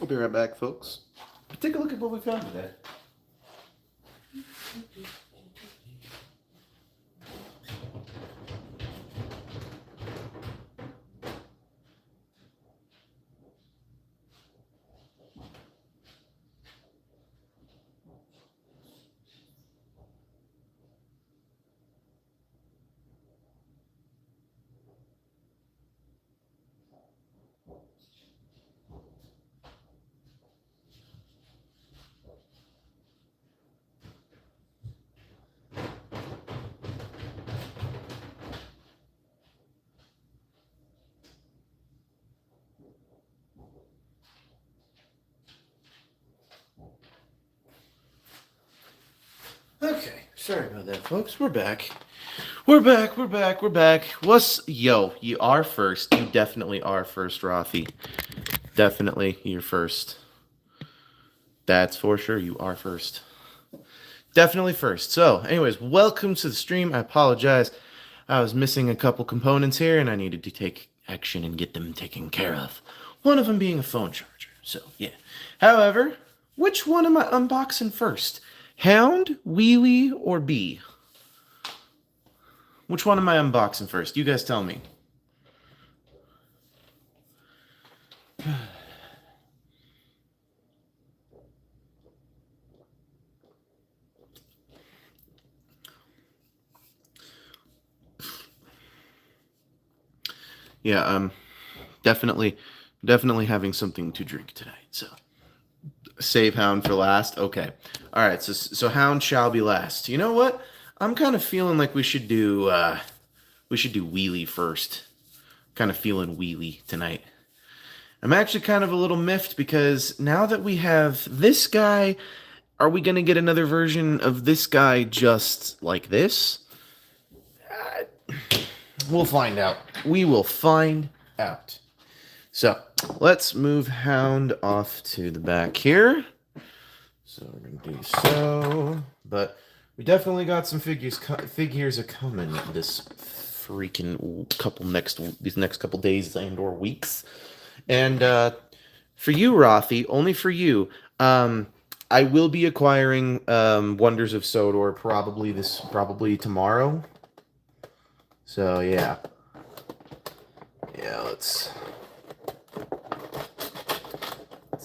We'll be right back, folks. Take a look at what we found today. Okay, sorry about that, folks. We're back. We're back. Yo, you are first. You definitely are first, Rafi. Definitely, you're first. That's for sure. You are first. Definitely first. So, anyways, welcome to the stream. I apologize. I was missing a couple components here, and I needed to take action and get them taken care of. One of them being a phone charger. So, yeah. However, which one am I unboxing first? Hound, Wheelie, or Bee? Which one am I unboxing first? You guys tell me. Yeah, definitely having something to drink tonight. So, save Hound for last. Okay. All right. So Hound shall be last. You know what? I'm kind of feeling like we should do Wheelie first. Kind of feeling Wheelie tonight. I'm actually kind of a little miffed because now that we have this guy, are we gonna get another version of this guy just like this? We'll find out. We will find out. So, let's move Hound off to the back here. So, we're going to do so. But we definitely got some figures are coming this freaking these next couple days and or weeks. And for you, Rafi, only for you, I will be acquiring Wonders of Sodor probably tomorrow. So, yeah. Yeah, let's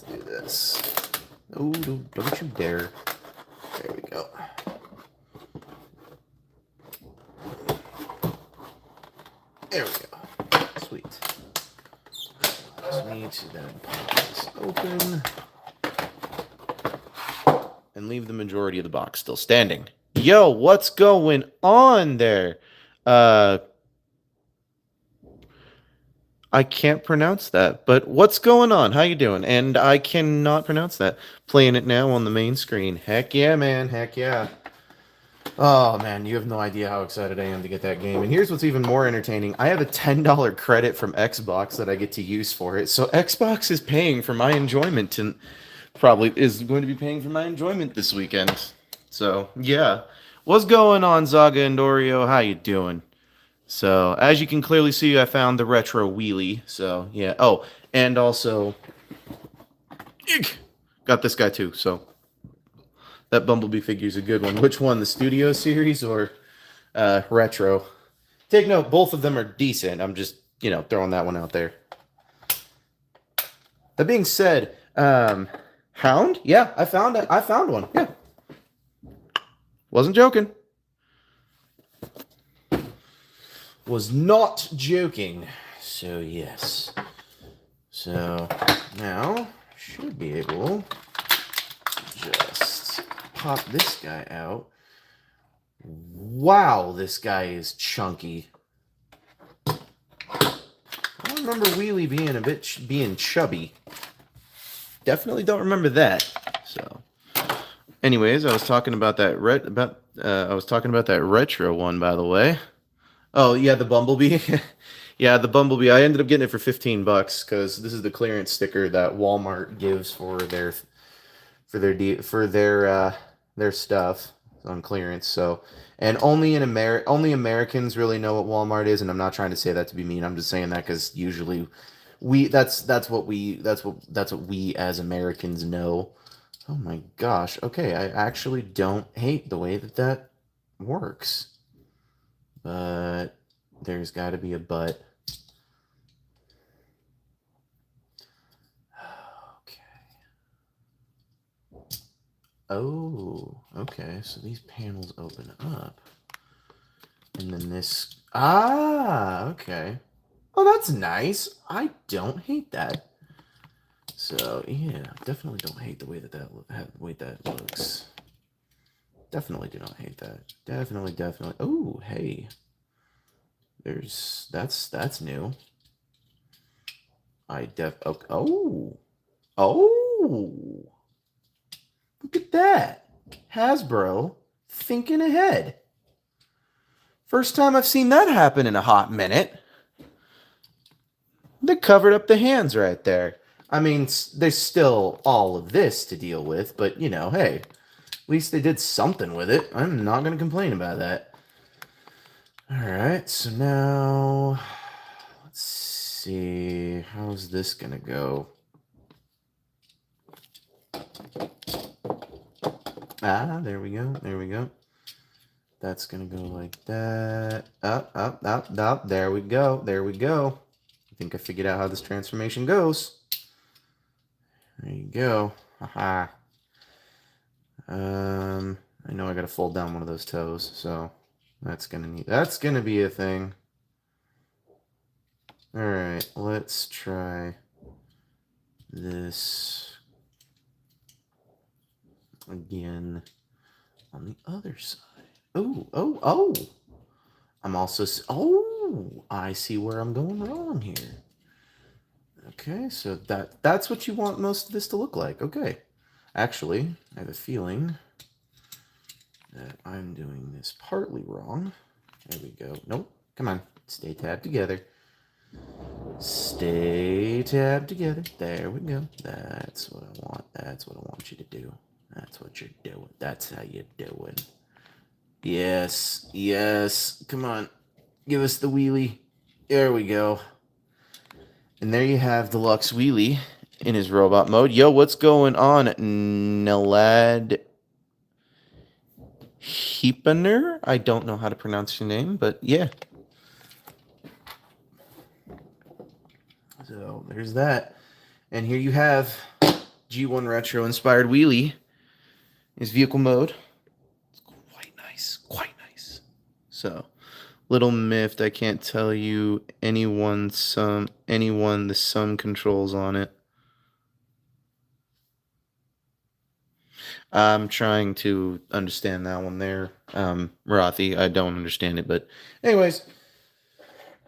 do this. Oh, don't you dare. There we go. There we go. Sweet. Just need to then pop this open. And leave the majority of the box still standing. Yo, what's going on there? I can't pronounce that, but what's going on? How you doing? And I cannot pronounce that. Playing it now on the main screen. Heck yeah, man. Heck yeah. Oh, man, you have no idea how excited I am to get that game. And here's what's even more entertaining. I have a $10 credit from Xbox that I get to use for it. So Xbox is paying for my enjoyment and probably is going to be paying for my enjoyment this weekend. So, yeah. What's going on, Zaga and Dorio? How you doing? So, as you can clearly see, I found the retro wheelie. So, yeah. Oh, and also, got this guy too. So, that Bumblebee figure is a good one. Which one, the Studio Series or retro? Take note, both of them are decent. I'm just, throwing that one out there. That being said, Hound? Yeah, I found it. I found one. Yeah. Wasn't joking. Was not joking. So, yes. So, now, should be able to just pop this guy out. Wow, this guy is chunky. I don't remember Wheelie being chubby. Definitely don't remember that. So, anyways, I was talking about that retro one, by the way. Oh, yeah, the Bumblebee. Yeah, the Bumblebee. I ended up getting it for $15 because this is the clearance sticker that Walmart gives for their stuff on clearance. So, and only Americans really know what Walmart is, and I'm not trying to say that to be mean. I'm just saying that because usually That's what we as Americans know. Oh my gosh. Okay, I actually don't hate the way that works. But there's got to be a but. Okay. Oh, okay. So these panels open up. And then this... Ah, okay. Oh, that's nice. I don't hate that. So, yeah, definitely don't hate the way that looks. Definitely do not hate that. Definitely. Oh, hey. That's new. Oh. Oh. Look at that. Hasbro thinking ahead. First time I've seen that happen in a hot minute. They covered up the hands right there. I mean, there's still all of this to deal with, but you know, hey, at least they did something with it. I'm not going to complain about that. Alright, so now, let's see, how's this going to go? Ah, there we go. That's going to go like that. Up. There we go. I think I figured out how this transformation goes. There you go. Haha. I know I gotta fold down one of those toes, so that's gonna be a thing. Alright, let's try this again on the other side. Oh! I'm also... Oh! I see where I'm going wrong here. Okay, so that's what you want most of this to look like. Okay. Actually, I have a feeling that I'm doing this partly wrong. There we go. Nope. Come on. Stay tabbed together. Stay tabbed together. There we go. That's what I want. That's what I want you to do. That's what you're doing. That's how you're doing. Yes. Come on. Give us the wheelie. There we go. And there you have Deluxe Wheelie in his robot mode. Yo, what's going on, Nelad Heepener? I don't know how to pronounce your name, but yeah. So there's that. And here you have G1 Retro inspired Wheelie. His vehicle mode. It's quite nice. So, little miffed, I can't tell you anyone the sum controls on it. I'm trying to understand that one there, Rothy. I don't understand it, but anyways.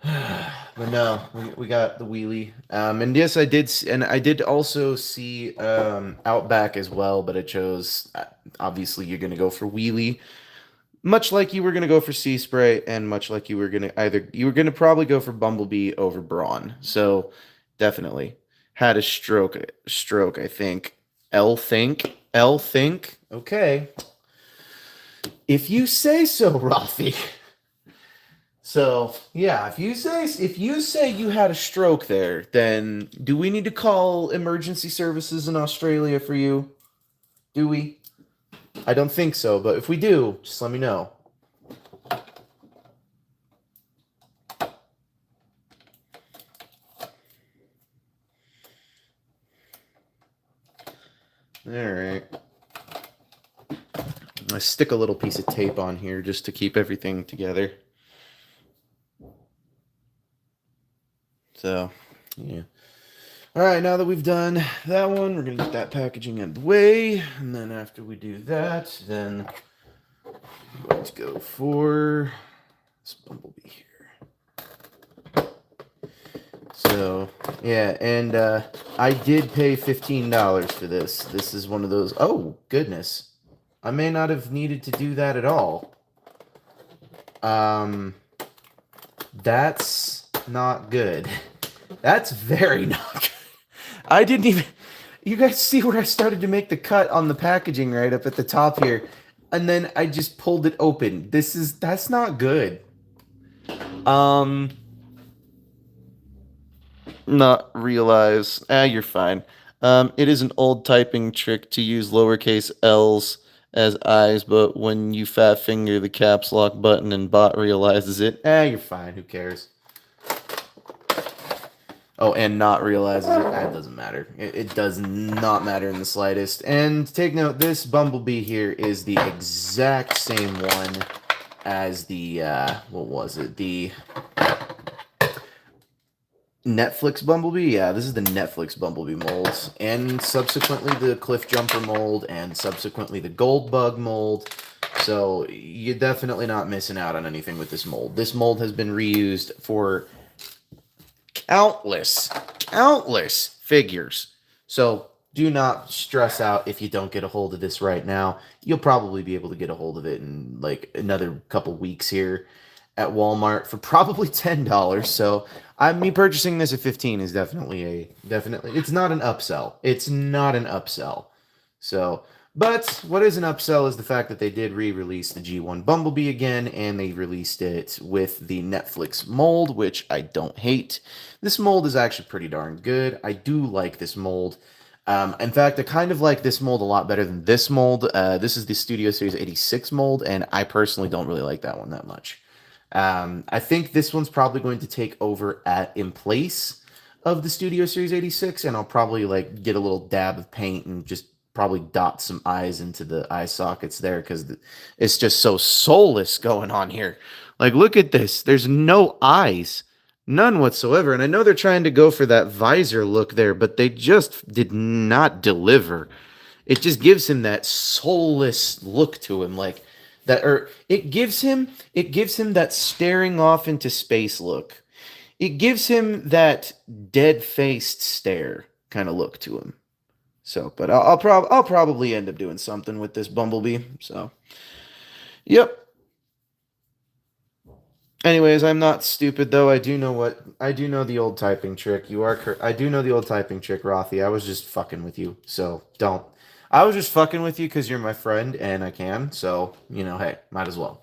But no, we got the wheelie. And yes, I did also see Outback as well, but I chose obviously you're gonna go for wheelie, much like you were gonna go for Sea Spray, and much like you were gonna probably go for Bumblebee over Brawn. So definitely had a stroke. I think. L think. Okay, if you say so, Rafi. So yeah, if you say you had a stroke there, then do we need to call emergency services in Australia for you? Do we? I don't think so, but if we do, just let me know. Alright. I stick a little piece of tape on here just to keep everything together. So, yeah. Alright, now that we've done that one, we're going to get that packaging out of the way. And then after we do that, then I'm going to go for this Bumblebee here. So, yeah, and I did pay $15 for this. This is one of those... Oh, goodness. I may not have needed to do that at all. That's not good. That's very not good. I didn't even... You guys see where I started to make the cut on the packaging right up at the top here. And then I just pulled it open. That's not good. not realize. You're fine. It is an old typing trick to use lowercase l's as i's, but when you fat finger the caps lock button and bot realizes it, you're fine. Who cares? Oh, and not realizes it. That doesn't matter. It does not matter in the slightest. And take note, this Bumblebee here is the exact same one as the, what was it? The Netflix Bumblebee? Yeah, this is the Netflix Bumblebee mold. And subsequently the Cliff Jumper mold, and subsequently the Gold Bug mold. So you're definitely not missing out on anything with this mold. This mold has been reused for countless figures. So do not stress out if you don't get a hold of this right now. You'll probably be able to get a hold of it in like another couple weeks here at Walmart for probably $10. So me purchasing this at 15 is definitely it's not an upsell. It's not an upsell. So, but what is an upsell is the fact that they did re-release the G1 Bumblebee again, and they released it with the Netflix mold, which I don't hate. This mold is actually pretty darn good. I do like this mold. In fact, I kind of like this mold a lot better than this mold. This is the Studio Series 86 mold, and I personally don't really like that one that much. I think this one's probably going to take over in place of the Studio Series 86, and I'll probably like get a little dab of paint and just probably dot some eyes into the eye sockets there, because it's just so soulless going on here. Like, look at this. There's no eyes. None whatsoever. And I know they're trying to go for that visor look there, but they just did not deliver. It just gives him that soulless look to him, like that, or it gives him that staring off into space look. It gives him that dead-faced stare kind of look to him. So, but I'll probably end up doing something with this Bumblebee. So, yep. Anyways, I'm not stupid though. I do know the old typing trick. I do know the old typing trick, Rothy. I was just fucking with you. So, don't. I was just fucking with you because you're my friend and I can. So, hey, might as well.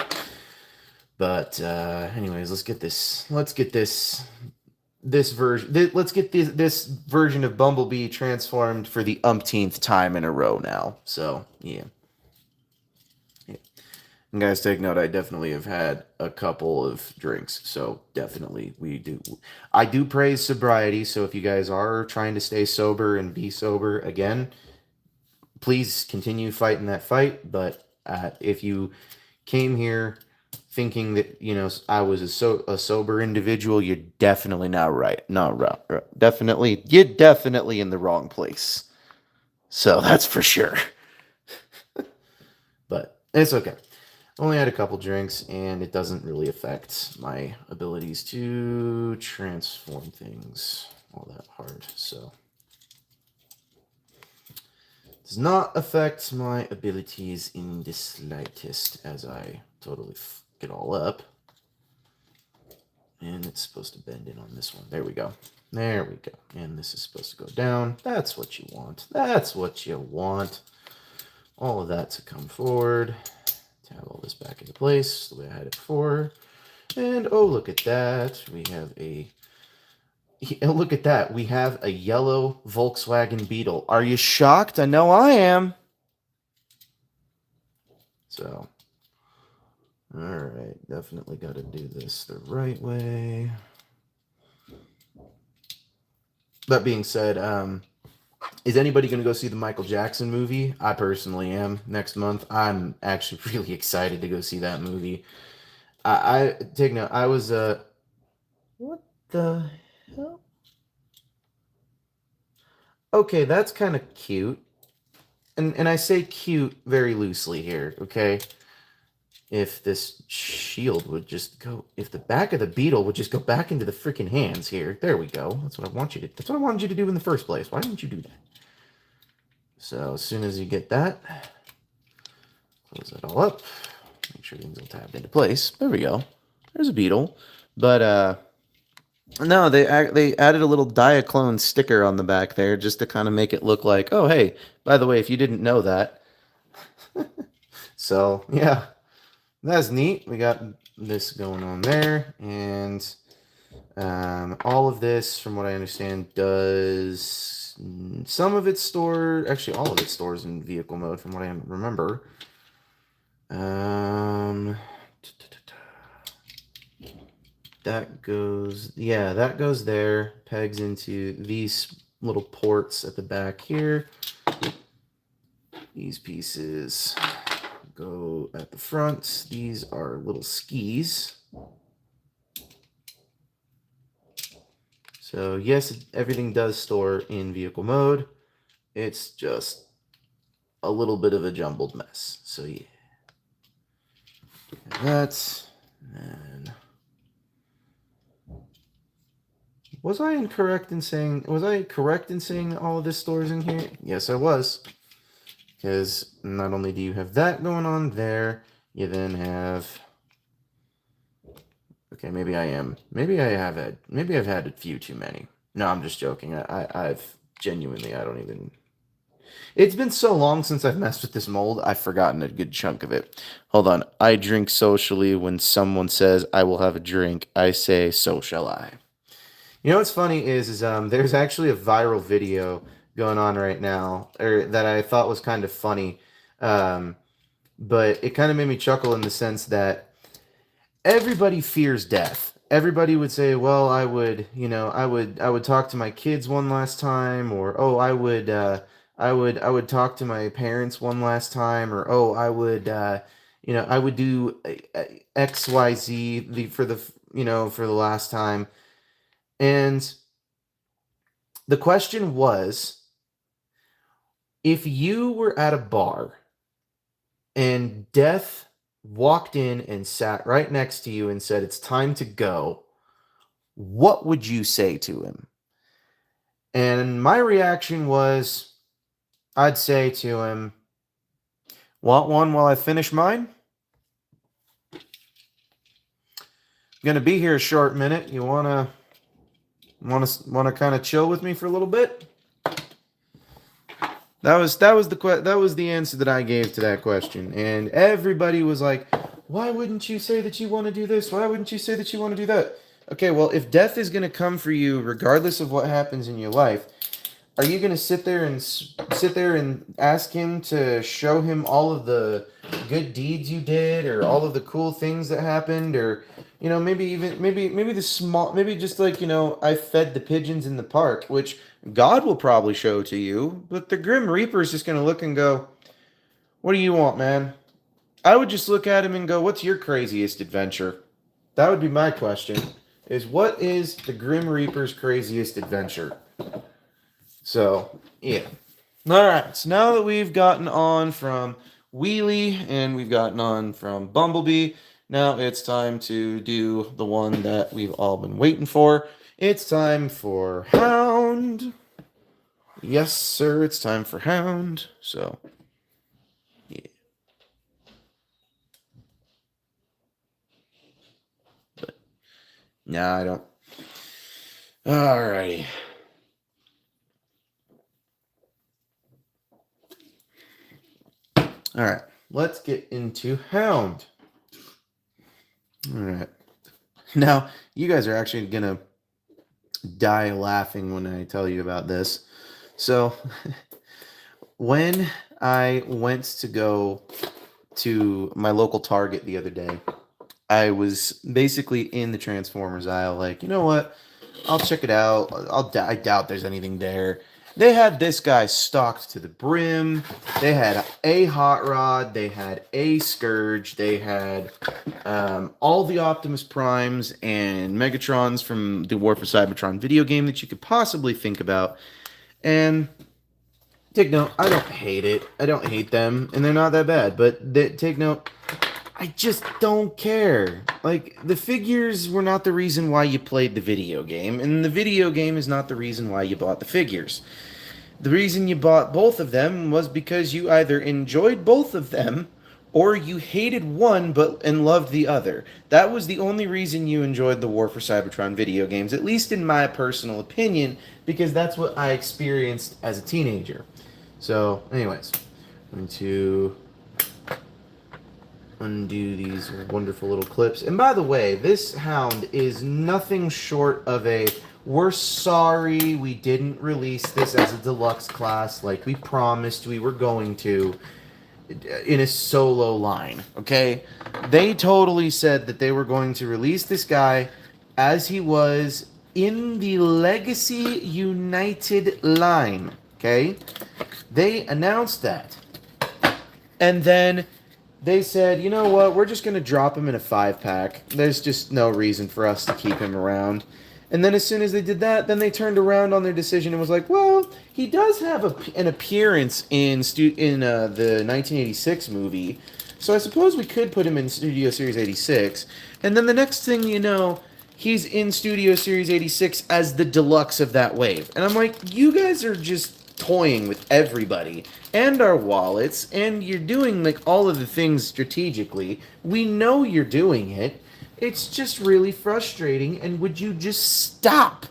But anyways, let's get this version. Let's get this version of Bumblebee transformed for the umpteenth time in a row now. So, yeah. And guys, take note, I definitely have had a couple of drinks, so definitely I do praise sobriety, so if you guys are trying to stay sober and be sober, again, please continue fighting that fight, but if you came here thinking that, I was a sober individual, you're definitely not right. You're definitely in the wrong place. So that's for sure. But it's okay. Only had a couple drinks, and it doesn't really affect my abilities to transform things all that hard. So, it does not affect my abilities in the slightest, as I totally fuck it all up. And it's supposed to bend in on this one. There we go. There we go. And this is supposed to go down. That's what you want. That's what you want. All of that to come forward. Tab all this back into place the way I had it before. And oh, look at that. We have a yellow Volkswagen Beetle. Are you shocked? I know I am. So, all right, definitely got to do this the right way. That being said, is anybody going to go see the Michael Jackson movie? I personally am next month. I'm actually really excited to go see that movie. I take note. I was what the hell? Okay, that's kind of cute. And I say cute very loosely here, okay? If this shield would just go, if the back of the Beetle would just go back into the freaking hands here. There we go. That's what I wanted you to do in the first place. Why didn't you do that? So as soon as you get that, close that all up. Make sure things all tabbed into place. There we go. There's a Beetle. But no, they added a little Diaclone sticker on the back there just to kind of make it look like, oh hey, by the way, if you didn't know that. So yeah, that's neat. We got this going on there, and All of this, from what I understand, does some of it store, actually all of it stores in vehicle mode, from what I remember. That goes, yeah, that goes there, pegs into these little ports at the back here. These pieces go at the front. These are little skis. So yes, everything does store in vehicle mode. It's just a little bit of a jumbled mess. So yeah, that's. And was I correct in saying all of this stores in here? Yes, I was. Because not only do you have that going on there, you then have. Okay, maybe I am. Maybe I've had a few too many. No, I'm just joking. I've genuinely, I don't even. It's been so long since I've messed with this mold, I've forgotten a good chunk of it. Hold on. I drink socially. When someone says I will have a drink, I say, so shall I. You know what's funny is there's actually a viral video going on right now, or that I thought was kind of funny, but it kind of made me chuckle in the sense that everybody fears death. Everybody would say, "Well, I would talk to my kids one last time," or "Oh, I would talk to my parents one last time," or "Oh, I would do X, Y, Z for the last time." And the question was, if you were at a bar and death walked in and sat right next to you and said, "It's time to go," what would you say to him? And my reaction was, I'd say to him, "Want one while I finish mine? Gonna be here a short minute. You wanna kind of chill with me for a little bit?" That was the answer that I gave to that question, and everybody was like, "Why wouldn't you say that you want to do this? Why wouldn't you say that you want to do that?" Okay, well, if death is going to come for you regardless of what happens in your life, are you going to sit there and ask him to show him all of the good deeds you did, or all of the cool things that happened, or maybe the small, maybe just like, I fed the pigeons in the park, which God will probably show to you, but the Grim Reaper is just going to look and go, "What do you want, man?" I would just look at him and go, "What's your craziest adventure?" That would be my question. Is what is the Grim Reaper's craziest adventure? So, yeah. Alright, so now that we've gotten on from Wheelie and we've gotten on from Bumblebee, now it's time to do the one that we've all been waiting for. It's time for Hound. Yes, sir, it's time for Hound. So, yeah. But, no, I don't. Alrighty. All right, let's get into Hound. All right. Now, you guys are actually going to die laughing when I tell you about this. So, when I went to go to my local Target the other day, I was basically in the Transformers aisle, like, you know what? I'll check it out. I doubt there's anything there. They had this guy stocked to the brim. They had a Hot Rod. They had a Scourge. They had all the Optimus Primes and Megatrons from the War for Cybertron video game that you could possibly think about. And take note, I don't hate it. I don't hate them, and they're not that bad. But take note, I just don't care. Like, the figures were not the reason why you played the video game, and the video game is not the reason why you bought the figures. The reason you bought both of them was because you either enjoyed both of them, or you hated one and loved the other. That was the only reason you enjoyed the War for Cybertron video games, at least in my personal opinion, because that's what I experienced as a teenager. So, anyways, I'm going to undo these wonderful little clips. And by the way, this hound is nothing short of a we're sorry we didn't release this as a deluxe class like we promised we were going to in a solo line, okay? They totally said that they were going to release this guy as he was in the Legacy United line, okay? They announced that. And then they said, you know what, we're just going to drop him in a 5-pack. There's just no reason for us to keep him around. And then as soon as they did that, then they turned around on their decision and was like, well, he does have an appearance in the 1986 movie, so I suppose we could put him in Studio Series 86. And then the next thing you know, he's in Studio Series 86 as the deluxe of that wave. And I'm like, you guys are just toying with everybody and our wallets, and you're doing like all of the things strategically. We know you're doing it. It's just really frustrating, and would you just stop?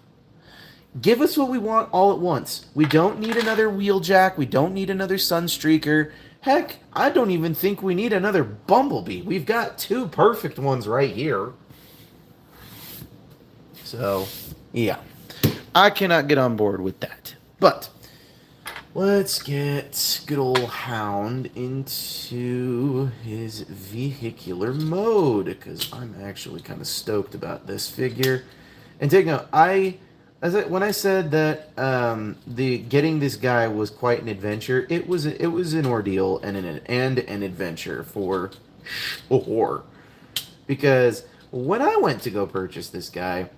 Give us what we want all at once. We don't need another Wheeljack. We don't need another Sunstreaker. Heck, I don't even think we need another Bumblebee. We've got 2 perfect ones right here. So, yeah. I cannot get on board with that. But let's get good old Hound into his vehicular mode, because I'm actually kind of stoked about this figure. And take note, when I said that the getting this guy was quite an adventure, it was an ordeal and an adventure for sure. Because when I went to go purchase this guy,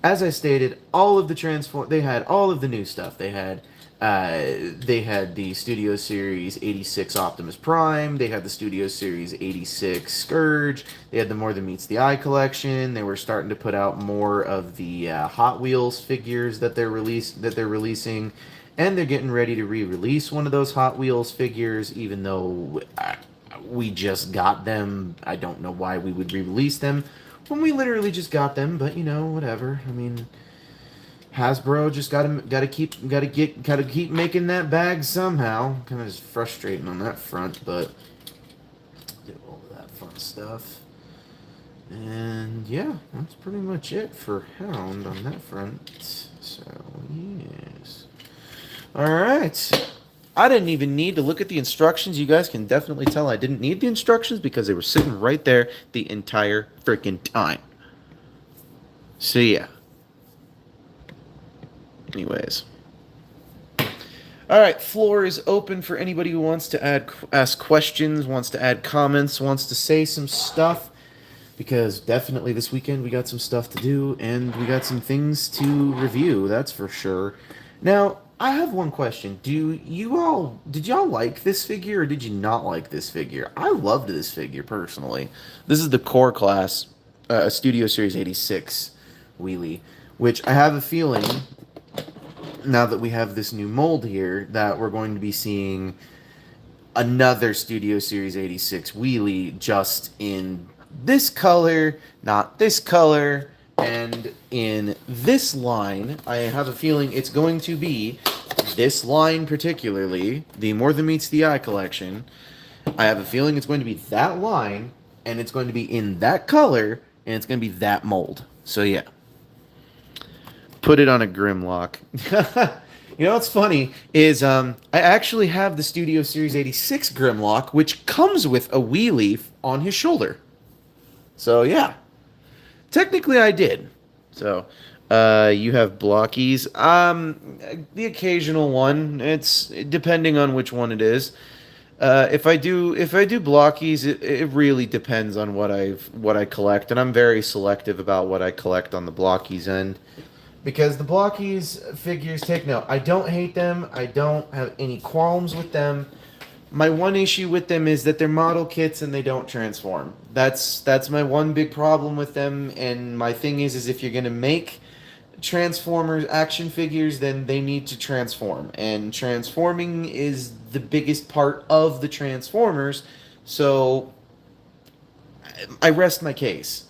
as I stated, all of the they had all of the new stuff. They had the Studio Series 86 Optimus Prime. They had the Studio Series 86 Scourge. They had the More Than Meets the Eye collection. They were starting to put out more of the Hot Wheels figures that they're releasing, and they're getting ready to re-release one of those Hot Wheels figures. Even though we just got them, I don't know why we would re-release them when we literally just got them. But you know, whatever. I mean, Hasbro just gotta keep making that bag somehow. Kind of just frustrating on that front, but do all of that fun stuff. And yeah, that's pretty much it for Hound on that front. So yes. All right. I didn't even need to look at the instructions. You guys can definitely tell I didn't need the instructions because they were sitting right there the entire freaking time. So yeah. Anyways. Alright, floor is open for anybody who wants to ask questions, wants to add comments, wants to say some stuff. Because definitely this weekend we got some stuff to do, and we got some things to review, that's for sure. Now, I have one question. Did y'all like this figure, or did you not like this figure? I loved this figure, personally. This is the Core Class Studio Series 86 wheelie, which I have a feeling, now that we have this new mold here, that we're going to be seeing another Studio Series 86 wheelie, just in this color, not this color, and in this line. I have a feeling it's going to be this line particularly, the More Than Meets the Eye collection. I have a feeling it's going to be that line, and it's going to be in that color, and it's going to be that mold. So yeah. Put it on a Grimlock. You know what's funny is I actually have the Studio Series 86 Grimlock, which comes with a wheelie on his shoulder. So yeah, technically I did. So you have blockies. The occasional one. It's depending on which one it is. If I do blockies, it really depends on what I collect, and I'm very selective about what I collect on the blockies end. Because the blockies figures, take note, I don't hate them. I don't have any qualms with them. My one issue with them is that they're model kits and they don't transform. That's my one big problem with them. And my thing is if you're going to make Transformers action figures, then they need to transform. And transforming is the biggest part of the Transformers. So I rest my case.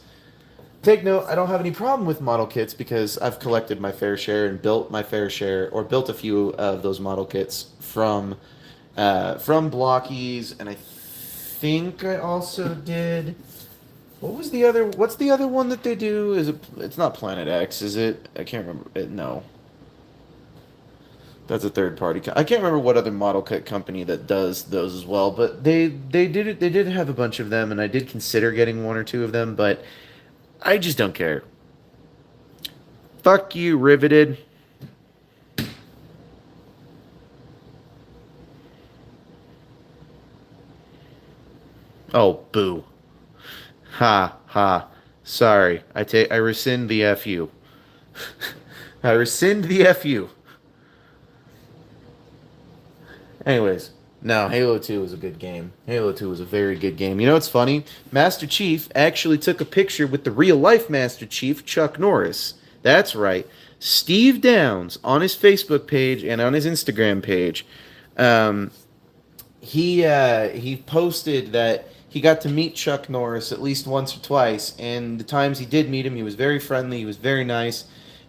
Take note, I don't have any problem with model kits because I've collected my fair share and built my fair share, or built a few of those model kits from blockies, and I think I also did. What was the other? What's the other one that they do? Is it? It's not Planet X, is it? I can't remember. No, that's a third party. I can't remember what other model kit company that does those as well. But they did it. They did have a bunch of them, and I did consider getting one or two of them, but I just don't care. Fuck you, Riveted. Oh, boo. Ha ha. Sorry. I rescind the FU. I rescind the FU. Anyways, no, Halo 2 was a good game. Halo 2 was a very good game. You know what's funny? Master Chief actually took a picture with the real life Master Chief, Chuck Norris. That's right. Steve Downs on his Facebook page and on his Instagram page. Um, he posted that he got to meet Chuck Norris at least once or twice, and the times he did meet him, he was very friendly, he was very nice,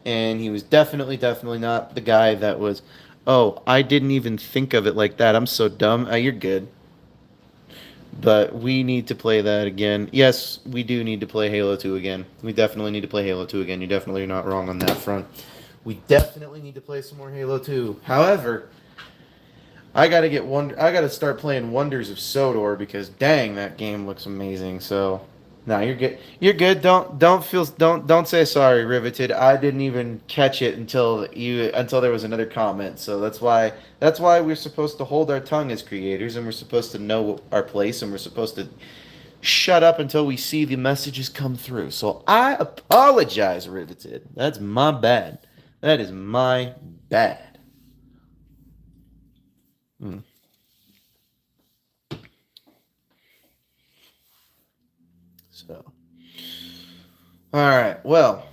and he was definitely not the guy that was, oh, I didn't even think of it like that. I'm so dumb. You're good. But we need to play that again. Yes, we do need to play Halo 2 again. We definitely need to play Halo 2 again. You're definitely not wrong on that front. We definitely need to play some more Halo 2. However, I gotta start playing Wonders of Sodor because dang, that game looks amazing. So, no, you're good. You're good. Don't say sorry, Riveted. I didn't even catch it until there was another comment. So that's why we're supposed to hold our tongue as creators, and we're supposed to know our place, and we're supposed to shut up until we see the messages come through. So I apologize, Riveted. That's my bad. That is my bad. Hmm. So, all right. Well,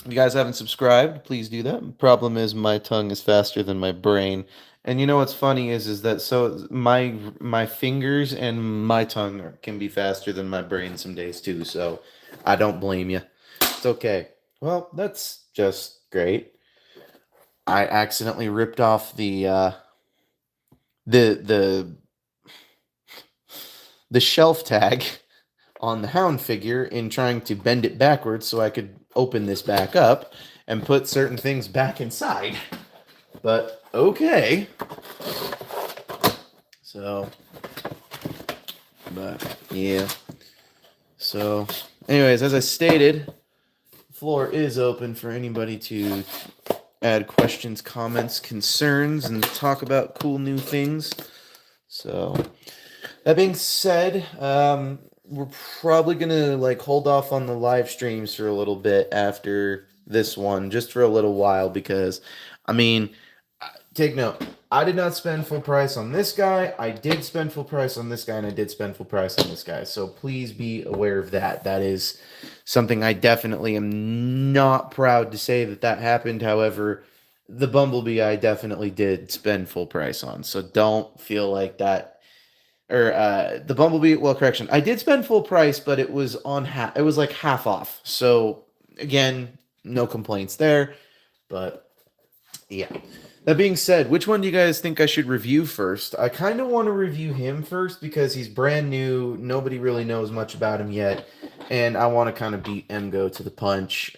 if you guys haven't subscribed, please do that. Problem is, my tongue is faster than my brain. And you know what's funny is that so my fingers and my tongue can be faster than my brain some days too. So I don't blame you. It's okay. Well, that's just great. I accidentally ripped off the the shelf tag on the hound figure in trying to bend it backwards so I could open this back up and put certain things back inside. But okay. So, but yeah. So, anyways, as I stated, the floor is open for anybody to add questions, comments, concerns, and talk about cool new things. So, that being said, we're probably gonna like hold off on the live streams for a little bit after this one, just for a little while, because, I mean, take note. I did not spend full price on this guy. I did spend full price on this guy, and I did spend full price on this guy. So please be aware of that. That is something I definitely am not proud to say that happened. However, the Bumblebee I definitely did spend full price on. So don't feel like that or the Bumblebee. Well, correction, I did spend full price, but it was on half. It was like half off. So again, no complaints there. But yeah. That being said, which one do you guys think I should review first? I kind of want to review him first because he's brand new. Nobody really knows much about him yet, and I want to kind of beat Emgo to the punch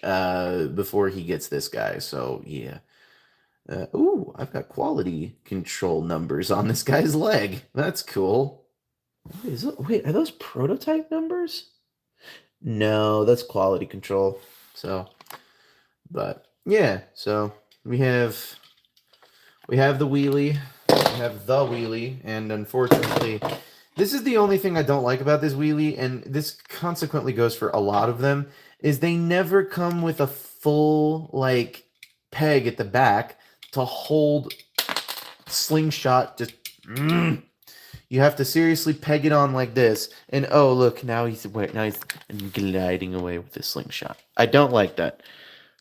before he gets this guy. So yeah. Ooh, I've got quality control numbers on this guy's leg. That's cool. Wait, are those prototype numbers? No, that's quality control. So, but yeah, so we have the wheelie, and unfortunately, this is the only thing I don't like about this wheelie, and this consequently goes for a lot of them, is they never come with a full like peg at the back to hold slingshot. Just you have to seriously peg it on like this, and oh look, now he's gliding away with the slingshot. I don't like that.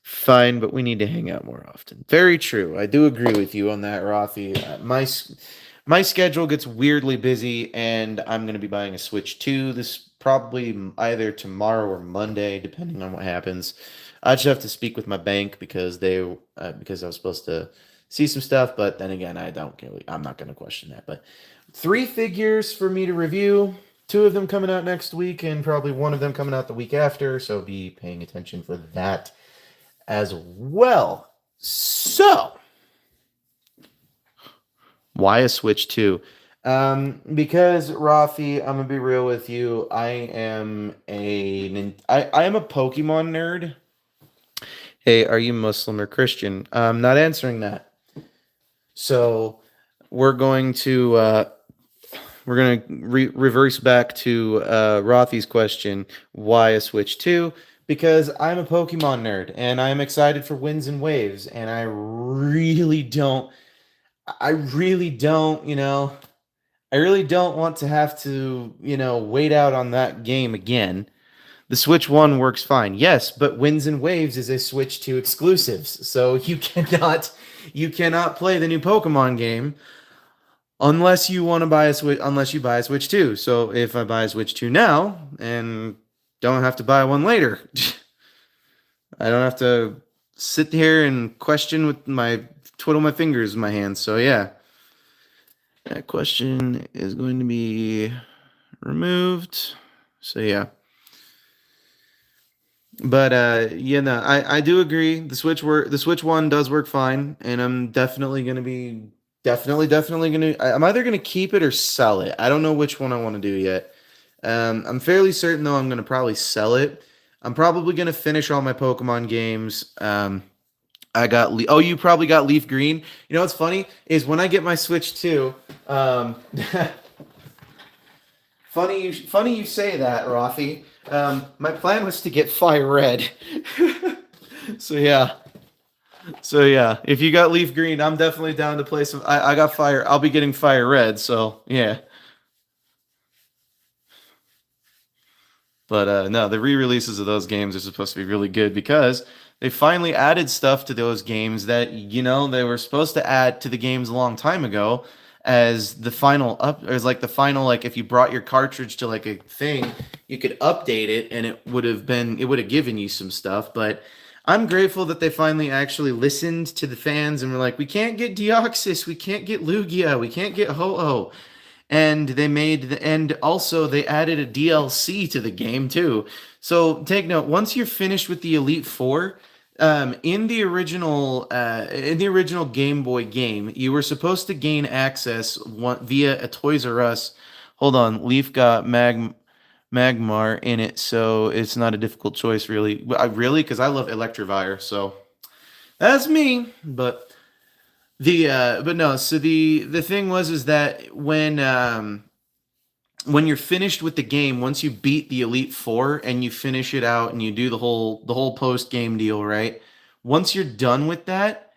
Fine, but we need to hang out more often. Very true. I do agree with you on that, Rafi. My schedule gets weirdly busy, and I'm going to be buying a Switch 2 this probably either tomorrow or Monday, depending on what happens. I just have to speak with my bank because because I was supposed to see some stuff, but then again, I don't really. I'm not going to question that, but 3 figures for me to review. 2 of them coming out next week, and probably one of them coming out the week after. So be paying attention for that as well. So, why a Switch 2? Because Rafi, I'm gonna be real with you. I am a Pokemon nerd. Hey, are you Muslim or Christian? I'm not answering that. So we're going to reverse back to Rothy's question, why a Switch 2? Because I'm a Pokemon nerd and I'm excited for Winds and Waves, and I really don't, I really don't want to have to, wait out on that game again. The Switch 1 works fine. Yes, but Winds and Waves is a Switch 2 exclusives. So you cannot play the new Pokemon game unless you want to buy a Switch, unless you buy a Switch 2. So if I buy a Switch 2 now and don't have to buy one later, I don't have to sit here and question with my twiddle my fingers in my hands. So yeah. That question is going to be removed. So yeah. But I do agree. The Switch One does work fine, and I'm definitely gonna be definitely gonna. I'm either gonna keep it or sell it. I don't know which one I want to do yet. I'm fairly certain though I'm gonna probably sell it. I'm probably gonna finish all my Pokemon games. Oh, you probably got Leaf Green. You know what's funny is when I get my Switch 2. Funny you say that, Rafi. My plan was to get Fire Red. so yeah. So yeah, if you got Leaf Green, I'm definitely down to play some. I got Fire. I'll be getting Fire Red. So yeah. But no, the re-releases of those games are supposed to be really good because they finally added stuff to those games that they were supposed to add to the games a long time ago as the final as like the final, like if you brought your cartridge to like a thing, you could update it and it would have given you some stuff. But I'm grateful that they finally actually listened to the fans and were like, we can't get Deoxys, we can't get Lugia, we can't get Ho-Oh, and also they added a DLC to the game too. So take note, once you're finished with the Elite Four, in the original Game Boy game, you were supposed to gain access via a Toys R Us. Hold on, Leaf got Magmar in it, so it's not a difficult choice, really. Because I love Electivire, so that's me. But no. So the thing was is that when you're finished with the game, once you beat the Elite Four and you finish it out and you do the whole post game deal, right? Once you're done with that,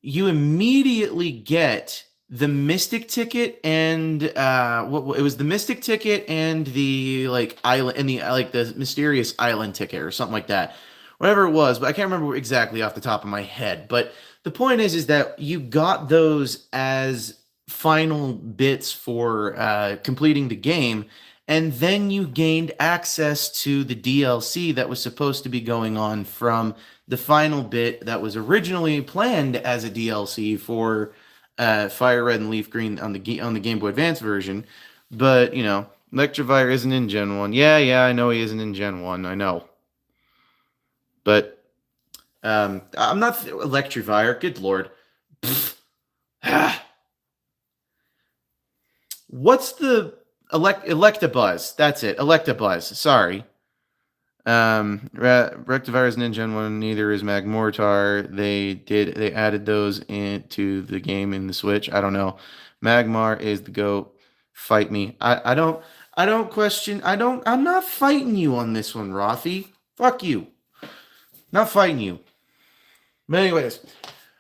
you immediately get the Mystic ticket and what it was, the Mystic ticket and the like island and the mysterious island ticket or something like that, whatever it was. But I can't remember exactly off the top of my head. But the point is that you got those as final bits for completing the game, and then you gained access to the DLC that was supposed to be going on from the final bit that was originally planned as a DLC for Fire Red and Leaf Green on the Game Boy Advance version. But Electivire isn't in Gen 1. Yeah, I know he isn't in Gen 1. I know. But I'm not Electivire. Good lord. What's the Electabuzz? That's it. Electabuzz. Sorry. Electivire isn't in Gen 1, neither is Magmortar. They added those into the game in the Switch. I don't know. Magmar is the GOAT. Fight me. I don't question. I'm not fighting you on this one, Rafi. Fuck you. Not fighting you. But anyways,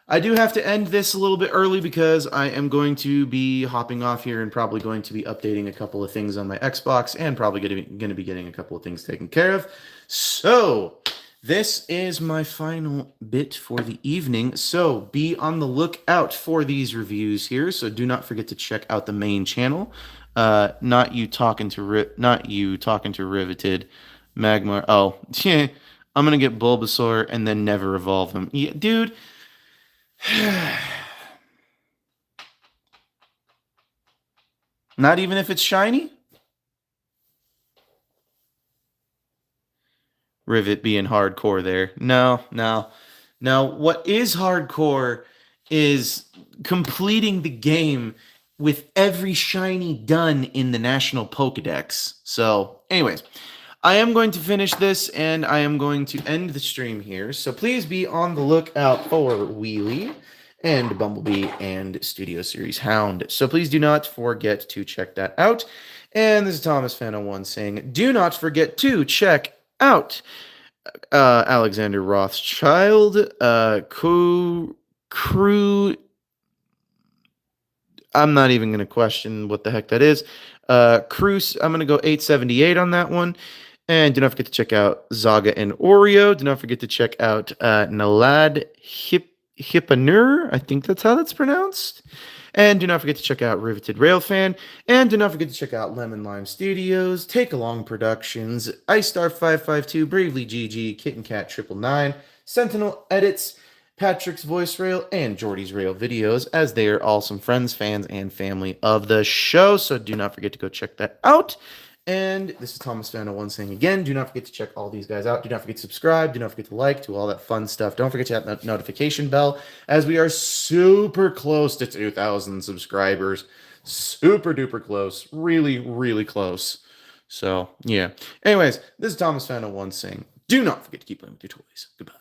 I do have to end this a little bit early because I am going to be hopping off here and probably going to be updating a couple of things on my Xbox and probably going to be getting a couple of things taken care of. So, this is my final bit for the evening. So, be on the lookout for these reviews here. So, do not forget to check out the main channel. Not you talking to Riveted. Magmar. Oh, yeah. I'm going to get Bulbasaur and then never evolve him. Yeah, dude. Not even if it's shiny? Rivet being hardcore there. No, no. Now, what is hardcore is completing the game with every shiny done in the National Pokedex. So, anyways, I am going to finish this and I am going to end the stream here. So please be on the lookout for Wheelie and Bumblebee and Studio Series Hound. So please do not forget to check that out. And this is Thomas Fan01 saying, do not forget to check out Alexander Rothschild, Crew. I'm not even going to question what the heck that is. Cruz, I'm going to go 878 on that one. And do not forget to check out Zaga and Oreo. Do not forget to check out Nalad Hippanur. I think that's how that's pronounced. And do not forget to check out Riveted Railfan. And do not forget to check out Lemon Lime Studios, Take Along Productions, Ice Star 552, Bravely GG, Kitten Cat 999, Sentinel Edits, Patrick's Voice Rail, and Jordy's Rail videos, as they are all some friends, fans, and family of the show. So do not forget to go check that out. And this is Thomas Fan01 saying again, do not forget to check all these guys out. Do not forget to subscribe. Do not forget to like, do all that fun stuff. Don't forget to hit that notification bell, as we are super close to 2,000 subscribers. Super duper close. Really, really close. So, yeah. Anyways, this is Thomas Fan01 saying, do not forget to keep playing with your toys. Goodbye.